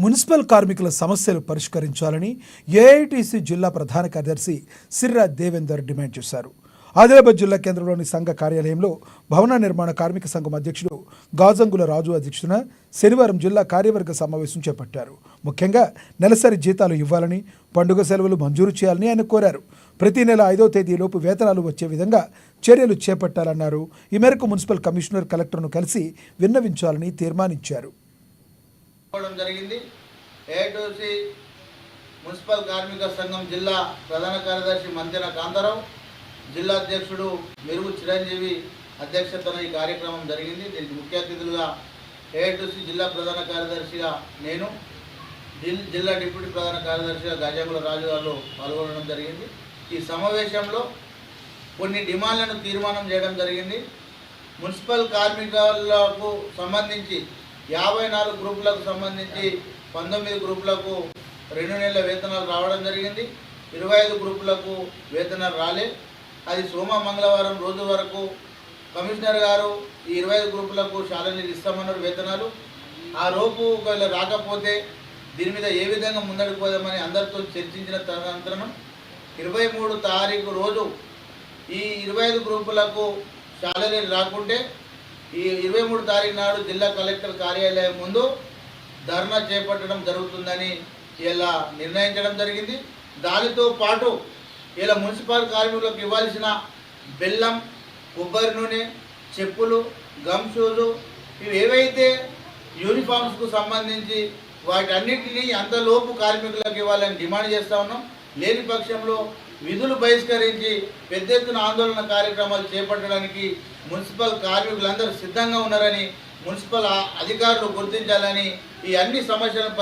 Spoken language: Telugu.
మున్సిపల్ కార్మికుల సమస్యలు పరిష్కరించాలని ఏఐటీసీ జిల్లా ప్రధాన కార్యదర్శి సిర్రా దేవేందర్ డిమాండ్ చేశారు. ఆదిలాబాద్ జిల్లా కేంద్రంలోని సంఘ కార్యాలయంలో భవన నిర్మాణ కార్మిక సంఘం అధ్యక్షుడు గాజంగుల రాజు అధ్యక్షతన శనివారం జిల్లా కార్యవర్గ సమావేశం చేపట్టారు. ముఖ్యంగా నెలసరి జీతాలు ఇవ్వాలని, పండుగ సెలవులు మంజూరు చేయాలని ఆయన కోరారు. ప్రతి నెల 5వ తేదీలోపు వేతనాలు వచ్చే విధంగా చర్యలు చేపట్టాలన్నారు. ఈ మేరకు మున్సిపల్ కమిషనర్ కలెక్టర్ను కలిసి విన్నవించాలని తీర్మానించారు. జరిగింది. ఏఐటీసీ మున్సిపల్ కార్మిక సంఘం జిల్లా ప్రధాన కార్యదర్శి మంతెన కాంతారావు, జిల్లా అధ్యక్షుడు మెరుగు చిరంజీవి అధ్యక్షతన ఈ కార్యక్రమం జరిగింది. దీనికి ముఖ్య అతిథులుగా ఏఐటీసీ జిల్లా ప్రధాన కార్యదర్శిగా నేను, జిల్లా డిప్యూటీ ప్రధాన కార్యదర్శిగా గజంగుల రాజు గారు పాల్గొనడం జరిగింది. ఈ సమావేశంలో కొన్ని డిమాండ్లను తీర్మానం చేయడం జరిగింది. మున్సిపల్ కార్మికులకు సంబంధించి 54 గ్రూపులకు సంబంధించి 19 గ్రూపులకు 2 నెలల వేతనాలు రావడం జరిగింది. 25 గ్రూపులకు వేతనాలు రాలే. అది సోమ మంగళవారం రోజు వరకు కమిషనర్ గారు ఈ 25 గ్రూపులకు శాలరీలు ఇస్తామన్నారు వేతనాలు. ఆ రోజు ఒకవేళ రాకపోతే దీని మీద ఏ విధంగా ముందడుగు పోదామని అందరితో చర్చించిన తదనంతరం 23 తారీఖు రోజు ఈ 25 గ్రూపులకు శాలరీలు రాకుంటే ఈ 23 తారీఖు నాడు జిల్లా కలెక్టర్ కార్యాలయం ముందు ధర్నా చేపట్టడం జరుగుతుందని ఇలా నిర్ణయించడం జరిగింది. దానితో పాటు ఇలా మున్సిపల్ కార్మికులకు ఇవ్వాల్సిన బెల్లం, కొబ్బరి నూనె, చెప్పులు, గమ్ షూలు ఇవి ఏవైతే యూనిఫామ్స్కు సంబంధించి వాటన్నిటినీ అంతలోపు కార్మికులకు ఇవ్వాలని డిమాండ్ చేస్తూ ఉన్నాం. లేని పక్షంలో విధులు బహిష్కరించి పెద్ద ఎత్తున ఆందోళన కార్యక్రమాలు చేపట్టడానికి మున్సిపల్ కార్మికులందరూ సిద్ధంగా ఉన్నారని, మున్సిపల్ అధికారులు గుర్తించాలని, ఈ అన్ని సమస్యలను